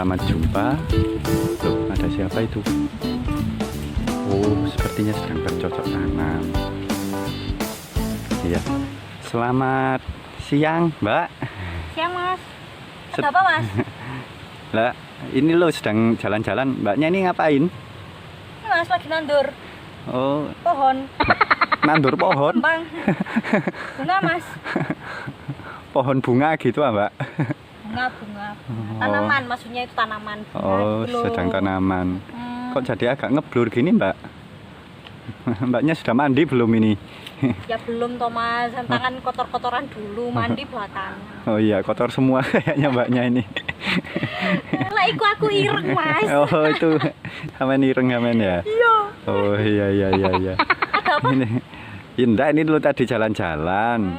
Selamat jumpa. Loh, ada siapa itu? Oh, sepertinya sedang bercocok tanam. Iya. Selamat siang, Mbak. Siang, Mas. Ada apa, Mas? Lah, ini lo sedang jalan-jalan. Mbaknya ini ngapain? Ini, Mas, lagi nandur Oh, pohon. nandur pohon. Kembang. Bunga, Mas. Pohon bunga gitu, Mbak. Bunga. Tanaman, maksudnya itu tanaman. Oh, Belum. sedang tanaman. Kok jadi agak ngeblur gini, Mbak? Mbaknya sudah mandi belum ini? Ya belum, Thomas. Tangan kotor-kotoran dulu, mandi belakangan. Oh iya, kotor semua kayaknya Mbaknya ini. Lah, aku ireng, Mas. Oh, itu amen ireng amen ya? Iya. Oh iya. Ada apa? Indah ini dulu tadi jalan-jalan.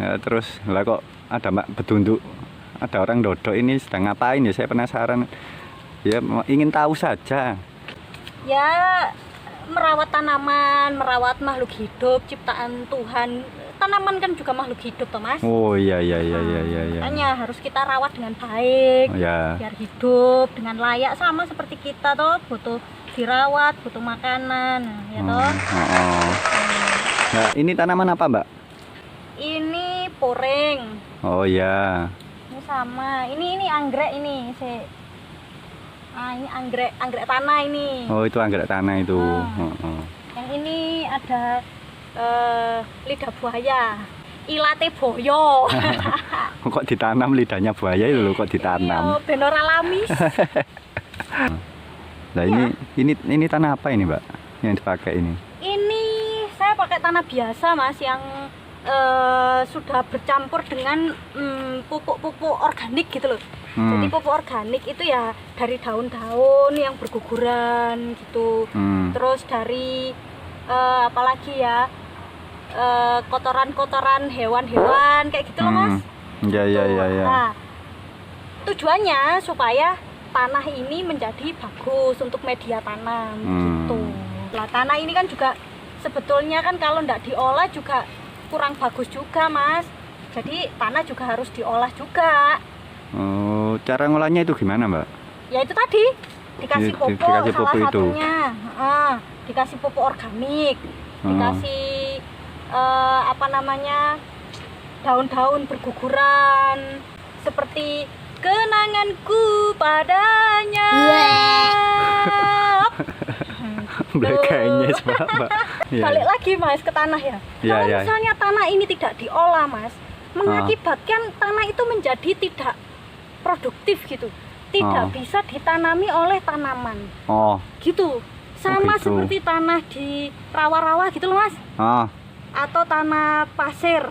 Ya, terus lah kok ada Mbak betunduk, ada orang dodok ini sedang ngapain ya? Saya penasaran. Ya ingin tahu saja. Ya, merawat tanaman, merawat makhluk hidup, ciptaan Tuhan. Tanaman kan juga makhluk hidup, Thomas. Oh iya. Makanya harus kita rawat dengan baik. Oh, ya. Biar hidup dengan layak, sama seperti kita toh, butuh dirawat, butuh makanan, ya toh. Nah, ini tanaman apa, Mbak? Ini poreng. Oh iya. Ini sama. Ini anggrek ini. Ini anggrek tanah ini. Oh, itu anggrek tanah itu. Yang ini ada lidah buaya. Ilate boyo. Kok ditanam lidahnya buaya itu loh, kok ditanam. Iya, ben ora lamis. Nah, ini tanah apa ini, Mbak? Yang dipakai ini? Ini saya pakai tanah biasa, Mas, yang sudah bercampur dengan pupuk-pupuk organik gitu loh. Jadi pupuk organik itu ya dari daun-daun yang berguguran gitu. Terus dari apalagi ya, kotoran-kotoran hewan-hewan kayak gitu loh, Mas. Iya. Nah, tujuannya supaya tanah ini menjadi bagus untuk media tanam gitu. Lah, tanah ini kan juga sebetulnya kan kalau nggak diolah juga kurang bagus juga, Mas. Jadi tanah juga harus diolah juga. Oh, cara ngolahnya itu gimana, Mbak? Ya itu tadi dikasih pupuk, dikasih salah pupuk itu. satunya. Dikasih pupuk organik, dikasih daun-daun berguguran seperti kenanganku padanya. Kayaknya Mbak. Balik lagi, Mas, ke tanah ya. Kalau misalnya tanah ini tidak diolah, Mas, mengakibatkan tanah itu menjadi tidak produktif gitu, tidak bisa ditanami oleh tanaman. Gitu. Sama gitu. seperti tanah di rawa-rawa gitu loh, Mas. Atau tanah pasir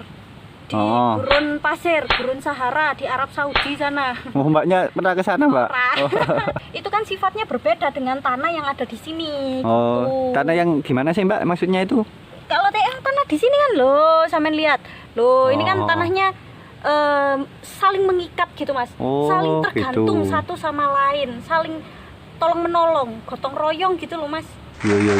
di gurun Sahara di Arab Saudi sana. Oh, Mbaknya pernah ke sana, Mbak? Itu kan sifatnya berbeda dengan tanah yang ada di sini. Oh, tanah yang gimana sih, Mbak? Maksudnya itu? Kalau tanah di sini kan loh, sampean lihat. Loh, ini kan tanahnya saling mengikat gitu, Mas. Saling tergantung gitu. satu sama lain, saling tolong menolong, gotong royong gitu loh, Mas. Iya.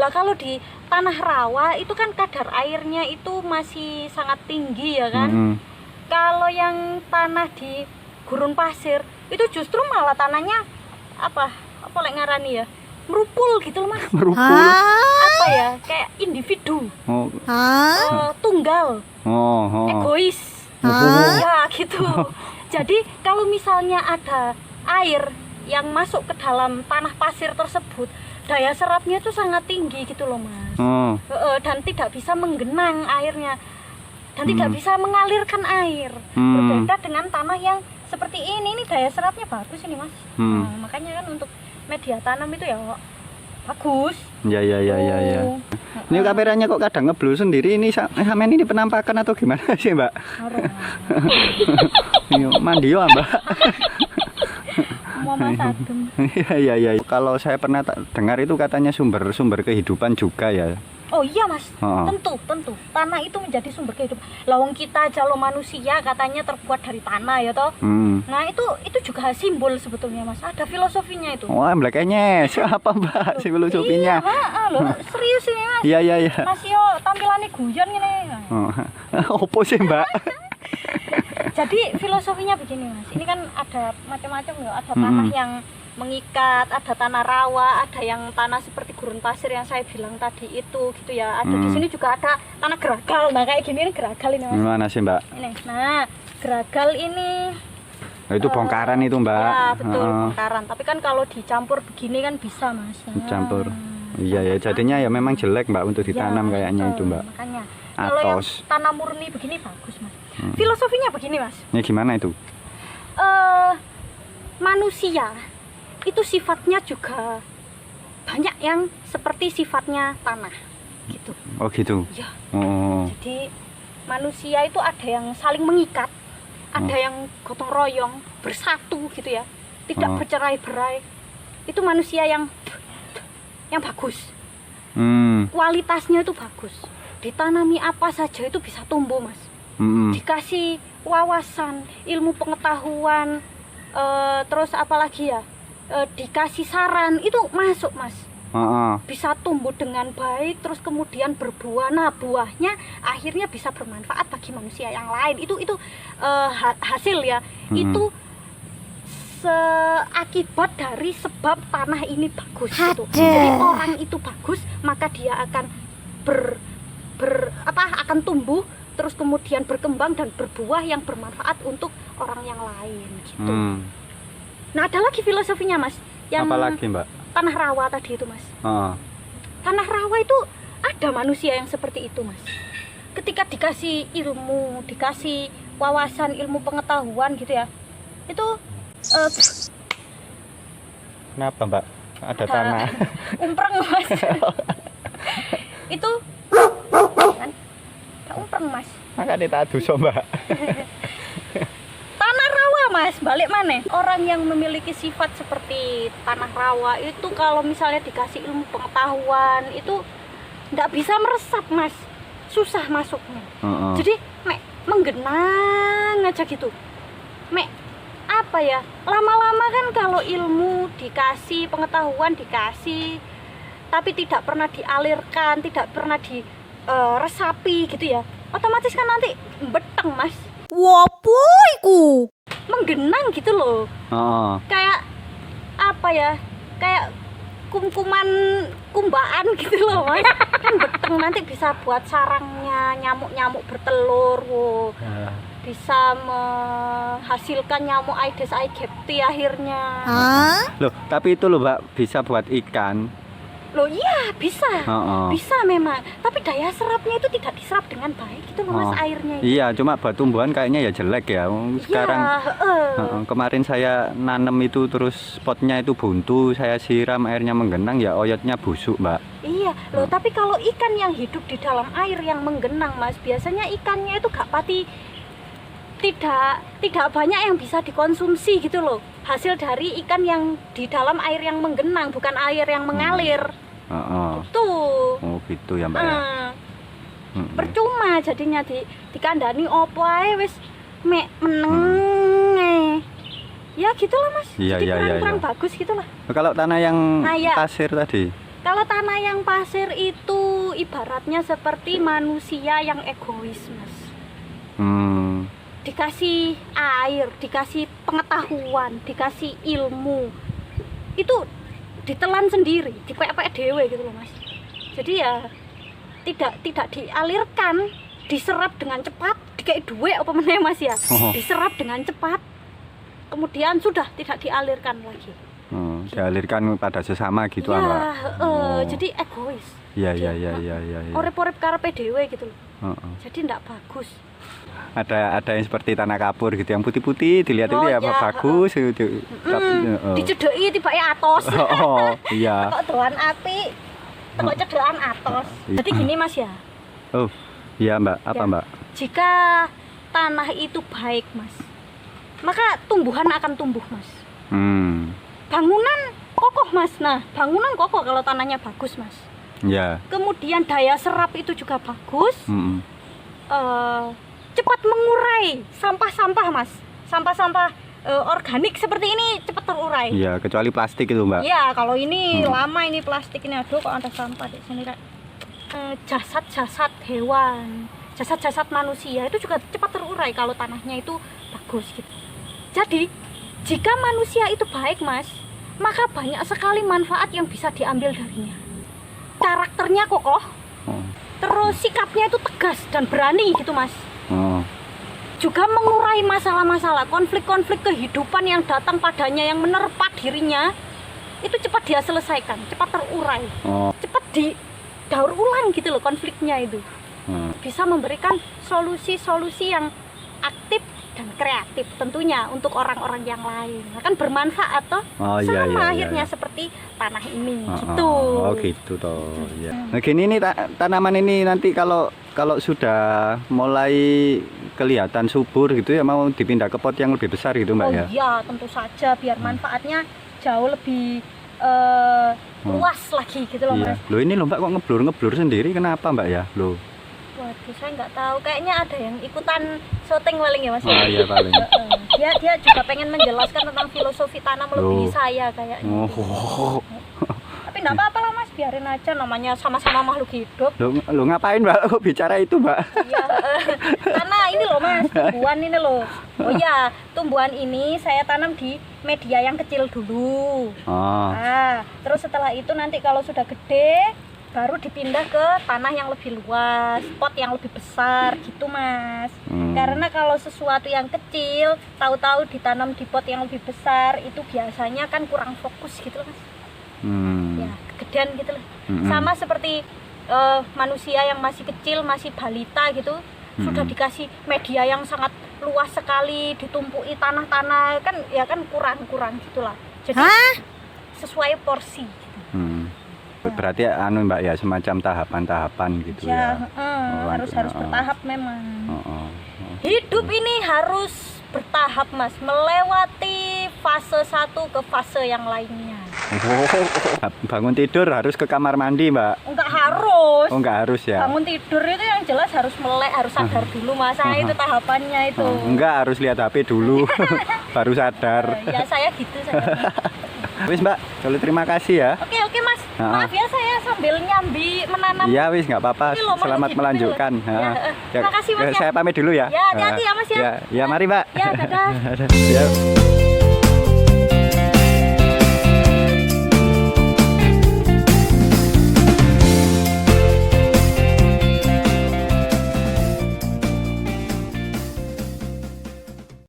Lah, kalau di tanah rawa itu kan kadar airnya itu masih sangat tinggi ya kan. Kalau yang tanah di gurun pasir itu justru malah tanahnya apa lek ngarani ya, merupul gitu loh, Mas. Merupul. Apa ya, kayak individu. Tunggal. Egois. Ya gitu. Jadi kalau misalnya ada air yang masuk ke dalam tanah pasir tersebut, daya serapnya itu sangat tinggi gitu loh, Mas. Dan tidak bisa menggenang airnya, dan tidak bisa mengalirkan air. Berbeda dengan tanah yang seperti ini daya serapnya bagus ini, Mas. Makanya kan untuk media tanam itu ya bagus. Iya. Ini kameranya kok kadang ngeblur sendiri. Ini sampean ini penampakan atau gimana sih, Mbak? Mandi ya, Mbak. Iya. Kalau saya pernah dengar itu katanya sumber kehidupan juga ya. Oh iya, Mas. Tentu. Tanah itu menjadi sumber kehidupan. Lawang kita aja lo manusia katanya terbuat dari tanah ya toh. Nah, itu juga simbol sebetulnya, Mas. Ada filosofinya itu. Wah, belakangnya siapa, Mbak? Si filosofinya. Iya, serius ini, Mas. Iya. Mas yo tampilannya guyon ngene. Opo sih, Mbak? Jadi filosofinya begini Mas, ini kan ada macam-macam ya, ada tanah yang mengikat, ada tanah rawa, ada yang tanah seperti gurun pasir yang saya bilang tadi itu gitu ya. Ada di sini juga ada tanah geragal, nah kayak gini geragal ini Mas. Gimana sih Mbak? Ini, nah geragal ini. Nah, itu bongkaran itu Mbak. Ya betul bongkaran. Tapi kan kalau dicampur begini kan bisa Mas. Dicampur. Iya ya, jadinya ya memang jelek Mbak untuk ditanam ya, kayaknya betul. itu Mbak. Makanya kalau yang tanah murni begini bagus Mas. Filosofinya begini Mas. Ini gimana itu? Manusia itu sifatnya juga banyak yang seperti sifatnya tanah gitu. Oh gitu. Ya. Oh. Jadi manusia itu ada yang saling mengikat, ada yang gotong royong, bersatu gitu ya. Tidak bercerai-berai. Itu manusia yang bagus. Kualitasnya itu bagus. Ditanami apa saja itu bisa tumbuh Mas. Dikasih wawasan, ilmu pengetahuan, terus apalagi ya, dikasih saran itu masuk Mas. Bisa tumbuh dengan baik, terus kemudian berbuah. Nah buahnya akhirnya bisa bermanfaat bagi manusia yang lain. Itu hasil ya. Itu akibat dari sebab tanah ini bagus gitu. Jadi orang itu bagus, maka dia akan akan tumbuh, terus kemudian berkembang dan berbuah yang bermanfaat untuk orang yang lain gitu. Nah ada lagi filosofinya Mas, yang apa lagi Mbak? Tanah rawa tadi itu Mas. Tanah rawa itu ada manusia yang seperti itu Mas. Ketika dikasih ilmu, dikasih wawasan, ilmu pengetahuan gitu ya, itu kenapa Mbak? Ada tanah umpreng Mas. Itu kan umpreng Mas. maka ditadu so Mbak. Tanah rawa Mas, balik mana? Orang yang memiliki sifat seperti tanah rawa itu kalau misalnya dikasih ilmu pengetahuan itu nggak bisa meresap Mas, susah masuknya. Jadi menggenang aja gitu. Apa ya, lama-lama kan kalau ilmu dikasih, pengetahuan dikasih, tapi tidak pernah dialirkan, tidak pernah diresapi gitu ya, otomatis kan nanti beteng Mas. Wapuiku menggenang gitu loh. Kayak apa ya, kayak kumbaan gitu loh Mas. Kan beteng, nanti bisa buat sarangnya, nyamuk-nyamuk bertelur. Bisa menghasilkan nyamuk Aedes aegypti akhirnya. Loh, tapi itu loh Mbak, bisa buat ikan. Loh iya bisa. Bisa memang, tapi daya serapnya itu tidak diserap dengan baik gitu loh Mas, airnya itu. Iya, cuma buat tumbuhan kayaknya ya jelek ya. Sekarang kemarin saya nanam itu terus potnya itu buntu, saya siram airnya menggenang ya oyotnya busuk Mbak. Iya loh, tapi kalau ikan yang hidup di dalam air yang menggenang Mas, biasanya ikannya itu gak pati, tidak banyak yang bisa dikonsumsi gitu loh. Hasil dari ikan yang di dalam air yang menggenang, bukan air yang mengalir. Gitu. Oh gitu ya Mbak ya. Percuma jadinya dikandani opo ae wis meneng. Ya gitulah Mas. Jadi kurang bagus gitulah. Kalau tanah yang pasir tadi? Kalau tanah yang pasir itu ibaratnya seperti manusia yang egois Mas. Dikasih air, dikasih pengetahuan, dikasih ilmu, itu ditelan sendiri, dipek-pek dewe gitu loh Mas. Jadi ya tidak dialirkan, diserap dengan cepat, dikasih duit apa meneh Mas ya, diserap dengan cepat, kemudian sudah tidak dialirkan lagi. Dialirkan pada sesama gitu Mbak. Jadi egois. Iya. Orep-orep karepe dewe gitu loh. Jadi enggak bagus. Ada yang seperti tanah kapur gitu yang putih-putih dilihat itu ya bagus gitu. Dicedeki tibake atos. Iya. Kok doan api, kok cedokan atos. Jadi gini Mas ya. Oh, iya Mbak. Apa Mbak? Jika tanah itu baik Mas, maka tumbuhan akan tumbuh Mas. Bangunan kokoh Mas. Nah, bangunan kokoh kalau tanahnya bagus Mas. Ya. Kemudian daya serap itu juga bagus. Cepat mengurai sampah-sampah Mas, sampah-sampah organik seperti ini cepat terurai. Iya, kecuali plastik itu Mbak. Iya, kalau ini lama ini plastik ini, aduh kok ada sampah di sini Kak. Jasad-jasad hewan, jasad-jasad manusia itu juga cepat terurai kalau tanahnya itu bagus gitu. Jadi jika manusia itu baik Mas, maka banyak sekali manfaat yang bisa diambil darinya. Karakternya kokoh, terus sikapnya itu tegas dan berani gitu Mas. Juga mengurai masalah-masalah, konflik-konflik kehidupan yang datang padanya, yang menerpa dirinya, itu cepat dia selesaikan, cepat terurai, cepat didaur ulang gitu loh konfliknya itu. Bisa memberikan solusi-solusi yang aktif dan kreatif tentunya untuk orang-orang yang lain. Kan bermanfaat toh. Sama akhirnya seperti tanah ini gitu. Oh gitu toh. Ya. Nah gini nih tanaman ini nanti kalau sudah mulai kelihatan subur gitu ya, mau dipindah ke pot yang lebih besar gitu Mbak ya? Oh iya, tentu saja biar manfaatnya jauh lebih luas lagi gitu loh Mas. Loh ini loh Mbak kok ngeblur sendiri, kenapa Mbak ya? Loh. Waduh, saya nggak tahu. Kayaknya ada yang ikutan syuting paling ya Mas. Oh iya paling. Dia juga pengen menjelaskan tentang filosofi tanam melebihi saya kayaknya. Tapi nggak apa-apa lah Mas, biarin aja, namanya sama-sama makhluk hidup. Lo ngapain Mbak kok bicara itu Mbak? Iya, karena ini loh Mas, tumbuhan ini loh. Oh iya, tumbuhan ini saya tanam di media yang kecil dulu. Nah, terus setelah itu nanti kalau sudah gede baru dipindah ke tanah yang lebih luas, pot yang lebih besar gitu Mas. Karena kalau sesuatu yang kecil tahu-tahu ditanam di pot yang lebih besar itu biasanya kan kurang fokus gitu loh Mas. Ya, kegedean gitu loh. Sama seperti manusia yang masih kecil, masih balita gitu, sudah dikasih media yang sangat luas sekali, ditumpuki tanah-tanah kan ya kan kurang gitulah. Jadi sesuai porsi gitu. Berarti anu Mbak ya, semacam tahapan-tahapan gitu ya. Harus bertahap memang. Hidup ini harus bertahap Mas, melewati fase satu ke fase yang lainnya. Bangun tidur harus ke kamar mandi Mbak? Enggak harus. Oh enggak harus ya? Bangun tidur itu yang jelas harus melek, harus sadar dulu Mas. Itu tahapannya itu. Enggak harus lihat HP dulu baru sadar. Ya saya gitu saya. Wis Mbak, kalau terima kasih ya. Oke Mas. Maaf ya saya sambil nyambi menanam. Iya wis nggak apa-apa. Selamat melanjutkan. Terima kasih Mas. Saya pamit dulu ya. Ya hati-hati ya Mas ya. Ya mari Mbak. Ya dadah. Ya.